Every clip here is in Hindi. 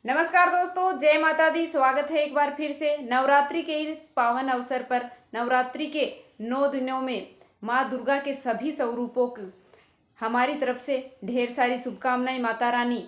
नमस्कार दोस्तों, जय माता दी। स्वागत है एक बार फिर से नवरात्रि के इस पावन अवसर पर। नवरात्रि के 9 दिनों में माँ दुर्गा के सभी स्वरूपों को हमारी तरफ से ढेर सारी शुभकामनाएं। माता रानी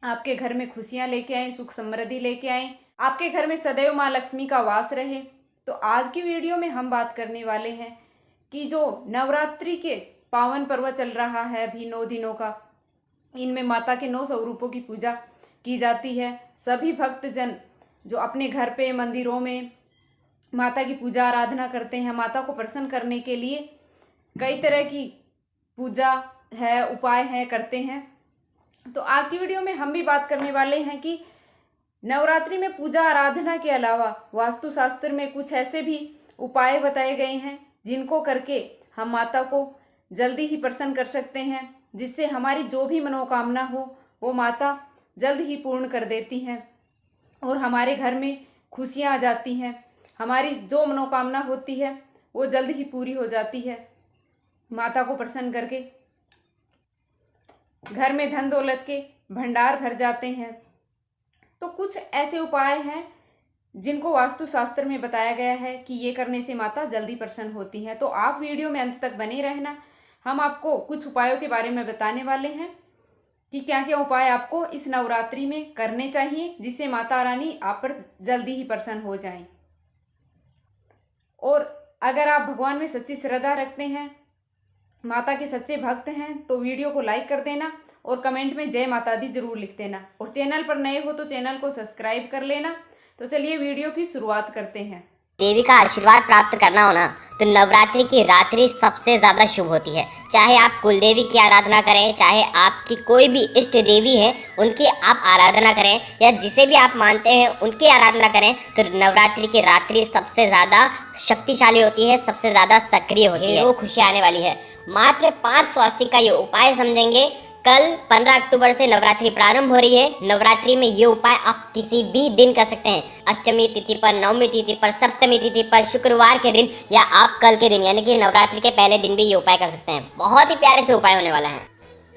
आपके घर में खुशियां लेके आए, सुख समृद्धि लेके आए, आपके घर में सदैव माँ लक्ष्मी का वास रहे। तो आज की वीडियो में हम बात करने वाले हैं कि जो नवरात्रि के पावन पर्व चल रहा है अभी 9 दिनों का, इनमें माता के 9 स्वरूपों की पूजा की जाती है। सभी भक्तजन जो अपने घर पे मंदिरों में माता की पूजा आराधना करते हैं, माता को प्रसन्न करने के लिए कई तरह की पूजा है, उपाय हैं, करते हैं। तो आज की वीडियो में हम भी बात करने वाले हैं कि नवरात्रि में पूजा आराधना के अलावा वास्तुशास्त्र में कुछ ऐसे भी उपाय बताए गए हैं जिनको करके हम माता को जल्दी ही प्रसन्न कर सकते हैं, जिससे हमारी जो भी मनोकामना हो वो माता जल्द ही पूर्ण कर देती हैं और हमारे घर में खुशियाँ आ जाती हैं। हमारी जो मनोकामना होती है वो जल्द ही पूरी हो जाती है। माता को प्रसन्न करके घर में धन दौलत के भंडार भर जाते हैं। तो कुछ ऐसे उपाय हैं जिनको वास्तुशास्त्र में बताया गया है कि ये करने से माता जल्दी प्रसन्न होती है। तो आप वीडियो में अंत तक बने रहना। हम आपको कुछ उपायों के बारे में बताने वाले हैं कि क्या क्या उपाय आपको इस नवरात्रि में करने चाहिए जिससे माता रानी आप पर जल्दी ही प्रसन्न हो जाएं। और अगर आप भगवान में सच्ची श्रद्धा रखते हैं, माता के सच्चे भक्त हैं, तो वीडियो को लाइक कर देना और कमेंट में जय माता दी जरूर लिख देना। और चैनल पर नए हो तो चैनल को सब्सक्राइब कर लेना। तो चलिए वीडियो की शुरुआत करते हैं। देवी का आशीर्वाद प्राप्त करना हो ना, तो नवरात्रि की रात्रि सबसे ज़्यादा शुभ होती है। चाहे आप कुल देवी की आराधना करें, चाहे आपकी कोई भी इष्ट देवी है उनकी आप आराधना करें, या जिसे भी आप मानते हैं उनकी आराधना करें, तो नवरात्रि की रात्रि सबसे ज़्यादा शक्तिशाली होती है, सबसे ज़्यादा सक्रिय होती है, वो खुशी आने वाली है। मात्र 5 स्वास्तिक का ये उपाय समझेंगे। कल 15 अक्टूबर से नवरात्रि प्रारंभ हो रही है। नवरात्रि में ये उपाय आप किसी भी दिन कर सकते हैं। अष्टमी तिथि पर, नवमी तिथि पर, सप्तमी तिथि पर, शुक्रवार के दिन, या आप कल के दिन यानी कि नवरात्रि के पहले दिन भी ये उपाय कर सकते हैं। बहुत ही प्यारे से उपाय होने वाला है।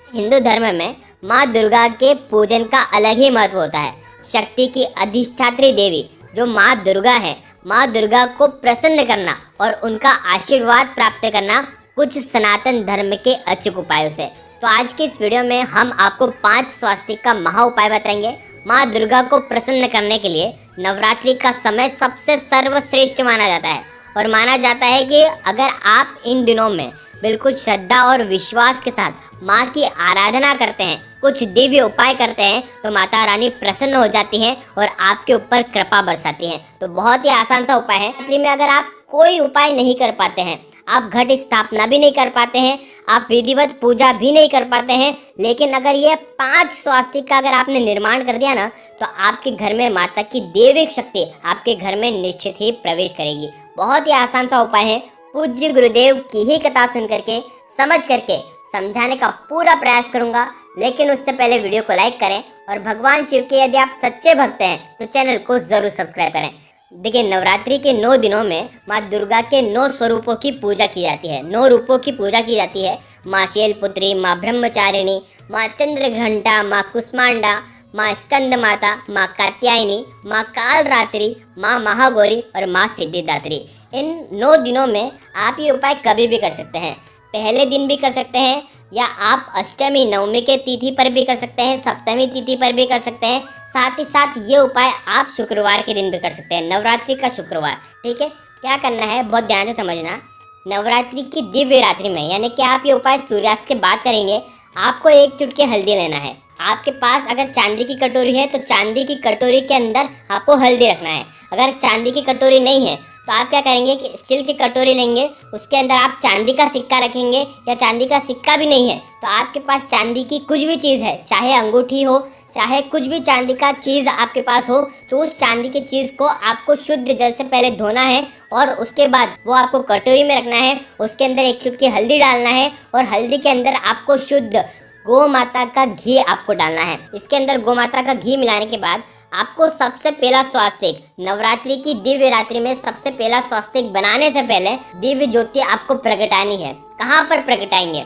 हिंदू धर्म में माँ दुर्गा के पूजन का अलग ही महत्व होता है। शक्ति की अधिष्ठात्री देवी जो माँ दुर्गा है, माँ दुर्गा को प्रसन्न करना और उनका आशीर्वाद प्राप्त करना कुछ सनातन धर्म के अचूक उपायों से। तो आज की इस वीडियो में हम आपको 5 स्वास्तिक का महा उपाय बताएंगे। माँ दुर्गा को प्रसन्न करने के लिए नवरात्रि का समय सबसे सर्वश्रेष्ठ माना जाता है, और माना जाता है कि अगर आप इन दिनों में बिल्कुल श्रद्धा और विश्वास के साथ माँ की आराधना करते हैं, कुछ दिव्य उपाय करते हैं, तो माता रानी प्रसन्न हो जाती हैं और आपके ऊपर कृपा बरसाती हैं। तो बहुत ही आसान सा उपाय है। नवरात्रि में अगर आप कोई उपाय नहीं कर पाते हैं, आप घट स्थापना भी नहीं कर पाते हैं, आप विधिवत पूजा भी नहीं कर पाते हैं, लेकिन अगर ये 5 स्वास्तिक का अगर आपने निर्माण कर दिया ना, तो आपके घर में माता की दैविक शक्ति आपके घर में निश्चित ही प्रवेश करेगी। बहुत ही आसान सा उपाय है। पूज्य गुरुदेव की ही कथा सुन करके, समझ करके समझाने का पूरा प्रयास करूंगा, लेकिन उससे पहले वीडियो को लाइक करें, और भगवान शिव के यदि आप सच्चे भक्त हैं तो चैनल को जरूर सब्सक्राइब करें। देखिए, नवरात्रि के 9 दिनों में माँ दुर्गा के 9 स्वरूपों की पूजा की जाती है, 9 रूपों की पूजा की जाती है। माँ शैलपुत्री, माँ ब्रह्मचारिणी, माँ चंद्रघंटा, माँ कुष्मांडा, माँ स्कंद माता, माँ कात्यायनी, माँ कालरात्रि, माँ महागौरी और माँ सिद्धिदात्री। इन 9 दिनों में आप ये उपाय कभी भी कर सकते हैं। पहले दिन भी कर सकते हैं, या आप अष्टमी नवमी के तिथि पर भी कर सकते हैं, सप्तमी तिथि पर भी कर सकते हैं। साथ ही साथ ये उपाय आप शुक्रवार के दिन भी कर सकते हैं, नवरात्रि का शुक्रवार। ठीक है, क्या करना है बहुत ध्यान से समझना। नवरात्रि की दिव्य रात्रि में, यानी कि आप ये उपाय सूर्यास्त के बाद करेंगे, आपको 1 चुटकी हल्दी लेना है। आपके पास अगर चांदी की कटोरी है तो चांदी की कटोरी के अंदर आपको हल्दी रखना है। अगर चांदी की कटोरी नहीं है तो आप क्या करेंगे कि स्टील की कटोरी लेंगे, उसके अंदर आप चांदी का सिक्का रखेंगे, या चांदी का सिक्का भी नहीं है तो आपके पास चांदी की कुछ भी चीज़ है, चाहे अंगूठी हो, चाहे कुछ भी चांदी का चीज़ आपके पास हो, तो उस चांदी की चीज़ को आपको शुद्ध जल से पहले धोना है, और उसके बाद वो आपको कटोरी में रखना है। उसके अंदर 1 चुटकी हल्दी डालना है, और हल्दी के अंदर आपको शुद्ध गौ माता का घी आपको डालना है। इसके अंदर गौ माता का घी मिलाने के बाद आपको सबसे पहला स्वास्तिक, नवरात्रि की दिव्य रात्रि में सबसे पहला स्वास्तिक बनाने से पहले दिव्य ज्योति आपको प्रगटानी है। कहाँ पर प्रगटाएंगे?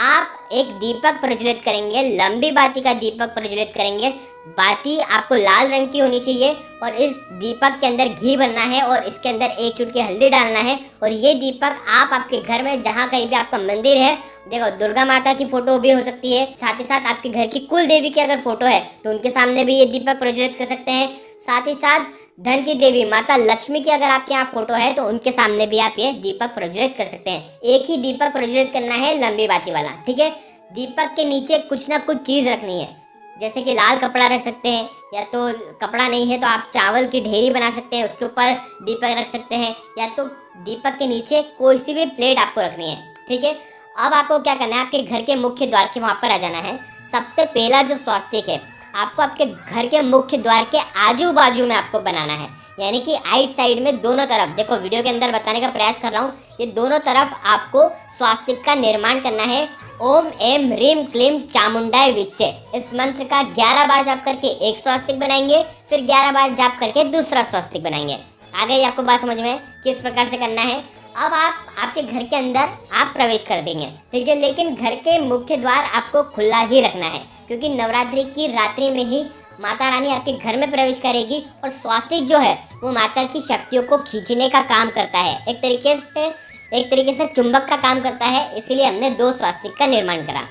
आप एक दीपक प्रज्वलित करेंगे, लंबी बाती का दीपक प्रज्वलित करेंगे। बाती आपको लाल रंग की होनी चाहिए और इस दीपक के अंदर घी भरना है और इसके अंदर एक चुटकी हल्दी डालना है। और ये दीपक आप आपके घर में जहाँ कहीं भी आपका मंदिर है, देखो दुर्गा माता की फोटो भी हो सकती है, साथ ही साथ आपके घर की कुल देवी की अगर फोटो है तो उनके सामने भी ये दीपक प्रज्वलित कर सकते हैं। साथ ही साथ धन की देवी माता लक्ष्मी की अगर आपके यहाँ फोटो है तो उनके सामने भी आप ये दीपक प्रज्वलित कर सकते हैं। एक ही दीपक प्रज्वलित करना है, लंबी बाती वाला, ठीक है। दीपक के नीचे कुछ ना कुछ चीज रखनी है, जैसे कि लाल कपड़ा रख सकते हैं, या तो कपड़ा नहीं है तो आप चावल की ढेरी बना सकते हैं, उसके ऊपर दीपक रख सकते हैं, या तो दीपक के नीचे कोई सी भी प्लेट आपको रखनी है, ठीक है। अब आपको क्या करना है, आपके घर के मुख्य द्वार के वहाँ पर आ जाना है। सबसे पहला जो स्वास्तिक है आपको आपके घर के मुख्य द्वार के आजू बाजू में आपको बनाना है, यानी कि आइट साइड में दोनों तरफ। देखो वीडियो के अंदर बताने का प्रयास कर रहा हूँ, ये दोनों तरफ आपको स्वास्तिक का निर्माण करना है। ओम एम ह्रीम क्लीम चामुंडाय विच्चे, इस मंत्र का 11 बार जाप करके एक स्वास्तिक बनाएंगे, फिर 11 बार जाप करके दूसरा स्वास्तिक बनाएंगे। आ गई आपको बात समझ में किस प्रकार से करना है। अब आप आपके घर के अंदर आप प्रवेश कर देंगे, ठीक है, लेकिन घर के मुख्य द्वार आपको खुला ही रखना है, क्योंकि नवरात्रि की रात्रि में ही माता रानी आपके घर में प्रवेश करेगी और स्वास्तिक जो है वो माता की शक्तियों को खींचने का काम करता है, एक तरीके से चुंबक का काम करता है। इसीलिए हमने 2 स्वास्तिक का निर्माण करा।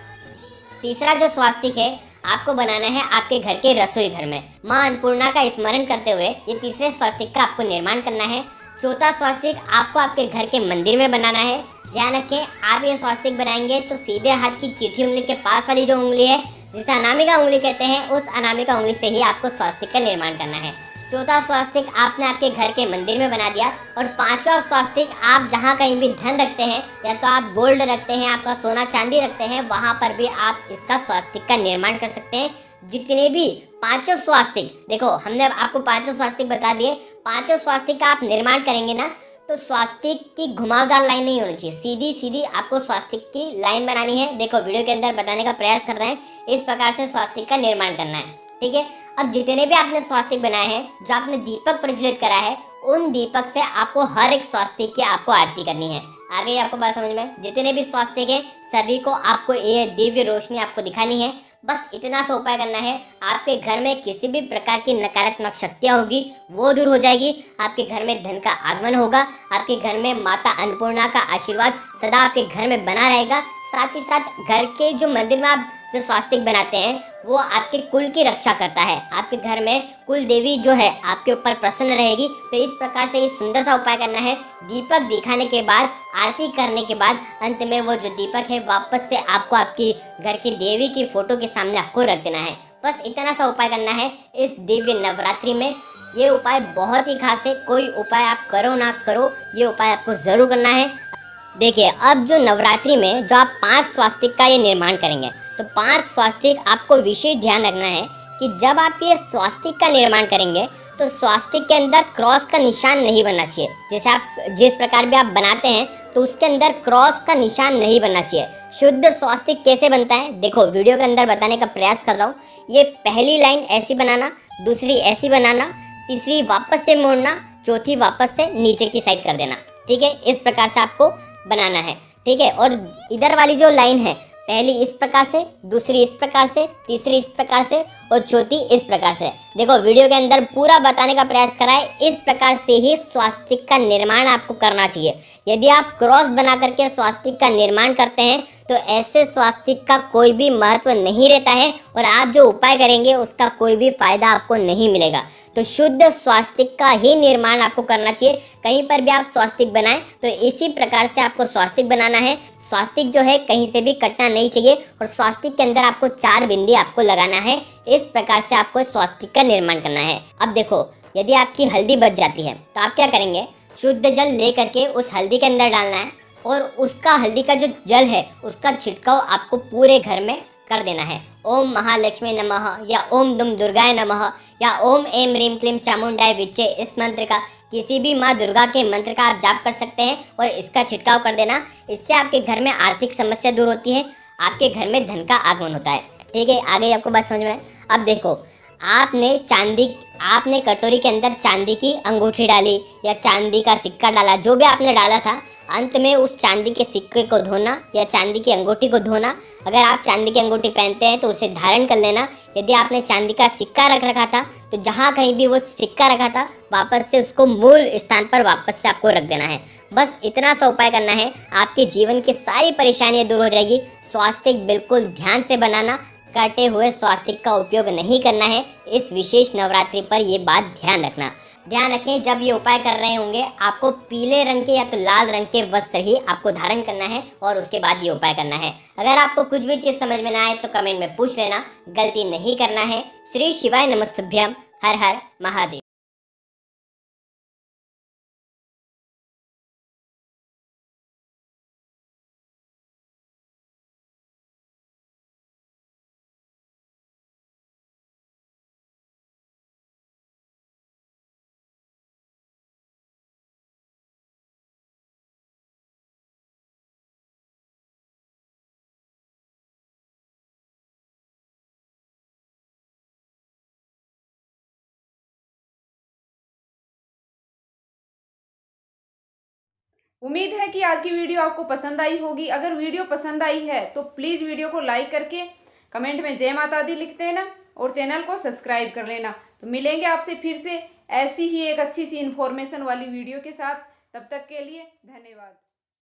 तीसरा जो स्वास्तिक है आपको बनाना है आपके घर के रसोई घर में, माँ अन्नपूर्णा का स्मरण करते हुए ये तीसरे स्वास्तिक का आपको निर्माण करना है। चौथा स्वास्तिक आपको आपके घर के मंदिर में बनाना है। ध्यान रखें, आप ये स्वास्तिक बनाएंगे तो सीधे हाथ की चीठी उंगली के पास वाली जो उंगली है, जिसे अनामिका उंगली कहते हैं, उस अनामिका उंगली से ही आपको स्वास्तिक का निर्माण करना है। चौथा स्वास्तिक आपने आपके घर के मंदिर में बना दिया। और 5वां स्वास्तिक आप जहाँ कहीं भी धन रखते हैं, या तो आप गोल्ड रखते हैं, आपका सोना चांदी रखते हैं, वहाँ पर भी आप इसका स्वास्तिक का निर्माण कर सकते हैं। जितने भी 5 स्वास्तिक, देखो हमने आपको 5 स्वास्तिक बता दिए, 5 स्वास्तिक का आप निर्माण करेंगे ना, तो स्वास्तिक की घुमावदार लाइन नहीं होनी चाहिए, सीधी सीधी आपको स्वास्तिक की लाइन बनानी है। देखो वीडियो के अंदर बताने का प्रयास कर रहे हैं, इस प्रकार से स्वास्तिक का निर्माण करना है, ठीक है। अब जितने भी आपने स्वास्तिक बनाए हैं, जो आपने दीपक प्रज्वलित करा है, उन दीपक से आपको हर एक स्वास्तिक की आपको आरती करनी है। आ गई आपको बात समझ में। जितने भी स्वास्तिक है सभी को आपको ये दिव्य रोशनी आपको दिखानी है। बस इतना सा उपाय करना है, आपके घर में किसी भी प्रकार की नकारात्मक शक्तियाँ होगी वो दूर हो जाएगी, आपके घर में धन का आगमन होगा, आपके घर में माता अन्नपूर्णा का आशीर्वाद सदा आपके घर में बना रहेगा। साथ ही साथ घर के जो मंदिर में आप जो स्वास्तिक बनाते हैं वो आपके कुल की रक्षा करता है, आपके घर में कुल देवी जो है आपके ऊपर प्रसन्न रहेगी। तो इस प्रकार से ये सुंदर सा उपाय करना है। दीपक दिखाने के बाद, आरती करने के बाद अंत में वो जो दीपक है वापस से आपको आपकी घर की देवी की फोटो के सामने आपको रख देना है। बस इतना सा उपाय करना है इस दिव्य नवरात्रि में। ये उपाय बहुत ही खास है, कोई उपाय आप करो ना करो, ये उपाय आपको ज़रूर करना है। देखिए अब जो नवरात्रि में जो आप 5 स्वास्तिक का ये निर्माण करेंगे, तो 5 स्वास्तिक आपको विशेष ध्यान रखना है कि जब आप ये स्वास्तिक का निर्माण करेंगे तो स्वास्तिक के अंदर क्रॉस का निशान नहीं बनना चाहिए। जैसे आप जिस प्रकार भी आप बनाते हैं तो उसके अंदर क्रॉस का निशान नहीं बनना चाहिए। शुद्ध स्वास्तिक कैसे बनता है, देखो वीडियो के अंदर बताने का प्रयास कर रहा हूँ। ये पहली लाइन ऐसी बनाना, दूसरी ऐसी बनाना, तीसरी वापस से मोड़ना, चौथी वापस से नीचे की साइड कर देना, ठीक है। इस प्रकार से आपको बनाना है, ठीक है। और इधर वाली जो लाइन है, पहली इस प्रकार से, दूसरी इस प्रकार से, तीसरी इस प्रकार से और चौथी इस प्रकार से। देखो वीडियो के अंदर पूरा बताने का प्रयास करा है, इस प्रकार से ही स्वास्तिक का निर्माण आपको करना चाहिए। यदि आप क्रॉस बना करके स्वास्तिक का निर्माण करते हैं तो ऐसे स्वास्तिक का कोई भी महत्व नहीं रहता है और आप जो उपाय करेंगे उसका कोई भी फायदा आपको नहीं मिलेगा। तो शुद्ध स्वास्तिक का ही निर्माण आपको करना चाहिए। कहीं पर भी आप स्वास्तिक बनाएं तो इसी प्रकार से आपको स्वास्तिक बनाना है। स्वास्तिक जो है कहीं से भी कटना नहीं चाहिए और स्वास्तिक के अंदर आपको 4 बिंदी आपको लगाना है। इस प्रकार से आपको स्वास्तिक का निर्माण करना है। अब देखो यदि आपकी हल्दी बच जाती है तो आप क्या करेंगे, शुद्ध जल ले करके उस हल्दी के अंदर डालना है और उसका हल्दी का जो जल है उसका छिड़काव आपको पूरे घर में कर देना है। ओम महालक्ष्मी नमः या ओम दुम दुर्गाय नमः या ओम एम ह्रीम क्लीम चामुंडाय विच्चे, इस मंत्र का किसी भी माँ दुर्गा के मंत्र का आप जाप कर सकते हैं और इसका छिड़काव कर देना। इससे आपके घर में आर्थिक समस्या दूर होती है, आपके घर में धन का आगमन होता है, ठीक है। आगे आपको बात समझ में। अब देखो आपने कटोरी के अंदर चांदी की अंगूठी डाली या चांदी का सिक्का डाला, जो भी आपने डाला था, अंत में उस चांदी के सिक्के को धोना या चांदी की अंगूठी को धोना। अगर आप चांदी की अंगूठी पहनते हैं तो उसे धारण कर लेना। यदि आपने चांदी का सिक्का रख रखा था तो जहाँ कहीं भी वो सिक्का रखा था वापस से उसको मूल स्थान पर वापस से आपको रख देना है। बस इतना सा उपाय करना है, आपके जीवन की सारी परेशानियां दूर हो जाएगी। स्वास्तिक बिल्कुल ध्यान से बनाना, कटे हुए स्वास्तिक का उपयोग नहीं करना है। इस विशेष नवरात्रि पर ये बात ध्यान रखना। ध्यान रखें, जब ये उपाय कर रहे होंगे आपको पीले रंग के या तो लाल रंग के वस्त्र ही आपको धारण करना है और उसके बाद ये उपाय करना है। अगर आपको कुछ भी चीज़ समझ में ना आए तो कमेंट में पूछ लेना, गलती नहीं करना है। श्री शिवाय नमस्तुभ्यम। हर हर महादेव। उम्मीद है कि आज की वीडियो आपको पसंद आई होगी। अगर वीडियो पसंद आई है तो प्लीज़ वीडियो को लाइक करके कमेंट में जय माता दी लिख देना और चैनल को सब्सक्राइब कर लेना। तो मिलेंगे आपसे फिर से ऐसी ही एक अच्छी सी इन्फॉर्मेशन वाली वीडियो के साथ। तब तक के लिए धन्यवाद।